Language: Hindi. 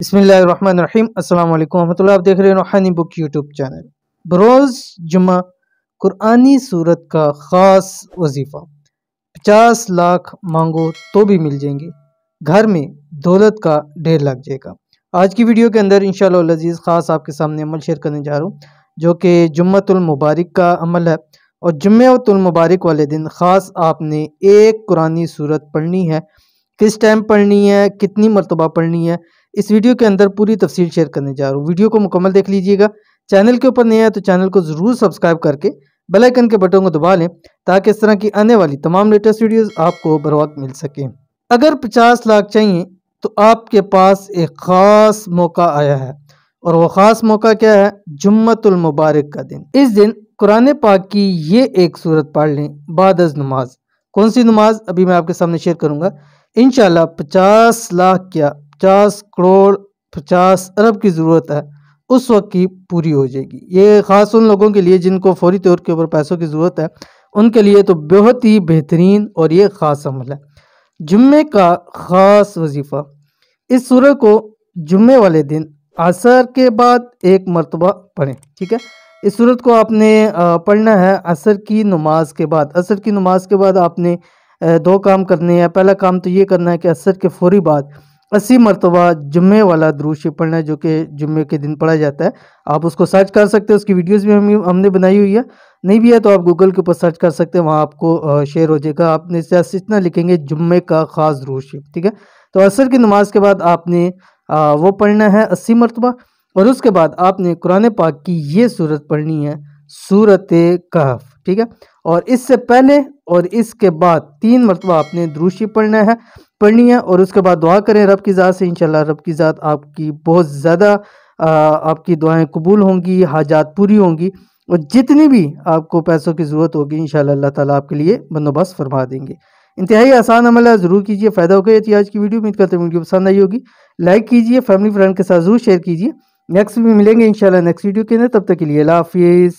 बिस्मिल्लाहिर्रहमानिर्रहीम अस्सलाम वालेकुम रहमतुल्लाह। आप देख रहे हैं रूहानी बुक यूट्यूब चैनल। बरोज़ जुम्मा कुरानी सूरत का ख़ास वजीफ़ा। 50 लाख मांगो तो भी मिल जाएंगे, घर में दौलत का ढेर लग जाएगा। आज की वीडियो के अंदर इंशाअल्लाह अज़ीज़ ख़ास आपके सामने अमल शेयर करने जा रहा हूँ, जो कि जुम्मतुल मुबारक का अमल है। और जुम्मतुल मुबारक वाले दिन ख़ास आपने एक कुरानी सूरत पढ़नी है। किस टाइम पढ़नी है, कितनी मरतबा पढ़नी है, इस वीडियो के अंदर पूरी तफसील शेयर करने जा रहा हूँ। वीडियो को मुकम्मल देख लीजिएगा। चैनल के ऊपर नए हैं तो चैनल को ज़रूर सब्सक्राइब करके बेल आइकन के बटन को दबा लें, ताकि इस तरह की आने वाली तमाम लेटेस्ट वीडियोस आपको बर वक्त मिल सकें। अगर 50 लाख चाहिए तो आपके पास एक ख़ास मौका आया है, और वो ख़ास मौका क्या है? जुम्मतुल मुबारक का दिन। इस दिन कुरान पाक की ये एक सूरत पढ़ लें बाद अज़ नमाज। कौन सी नमाज अभी मैं आपके सामने शेयर करूँगा। इंशाल्लाह 50 लाख क्या 50 करोड़ 50 अरब की ज़रूरत है, उस वक्त की पूरी हो जाएगी। ये ख़ास उन लोगों के लिए जिनको फौरी तौर के ऊपर पैसों की ज़रूरत है, उनके लिए तो बहुत ही बेहतरीन और ये ख़ास अमल है। जुम्मे का ख़ास वजीफ़ा। इस सूरत को जुम्मे वाले दिन असर के बाद एक मरतबा पढ़ें। ठीक है, इस सूरत को आपने पढ़ना है असर की नमाज के बाद। असर की नमाज के बाद आपने दो काम करने हैं। पहला काम तो ये करना है कि असर के फौरी बाद 80 मरतबा जुम्मे वाला दुरूद शरीफ पढ़ना है, जो कि जुम्मे के दिन पढ़ा जाता है। आप उसको सर्च कर सकते हो, उसकी वीडियोस भी हमने बनाई हुई है। नहीं भी है तो आप गूगल के ऊपर सर्च कर सकते हैं, वहाँ आपको शेयर हो जाएगा। आपने जैसे इतना लिखेंगे जुम्मे का ख़ास दुरूद शरीफ। ठीक है, तो असर की नमाज के बाद आपने वो पढ़ना है 80 मरतबा। और उसके बाद आपने कुरान पाक की ये सूरत पढ़नी है, सूरत कहफ। ठीक है, और इससे पहले और इसके बाद 3 मरतबा आपने दुरूद शरीफ पढ़नी है। और उसके बाद दुआ करें रब की ज़ात से। इंशाल्लाह रब की ज़ात आपकी बहुत ज़्यादा आपकी दुआएं कबूल होंगी, हाजात पूरी होंगी, और जितनी भी आपको पैसों की ज़रूरत होगी इंशाल्लाह अल्लाह ताला आपके लिए बंदोबस्त फरमा देंगे। इंतहाई आसान अमल है, ज़रूर कीजिए। फ़ायदा होगा ये आज की वीडियो। उम्मीद करते हैं वीडियो पसंद आई होगी। लाइक कीजिए, फैमिली फ्रेंड के साथ ज़रूर शेयर कीजिए। नेक्स्ट भी मिलेंगे इंशाल्लाह नेक्स्ट वीडियो के अंदर। तब तक के लिए अल्लाह हाफिज़।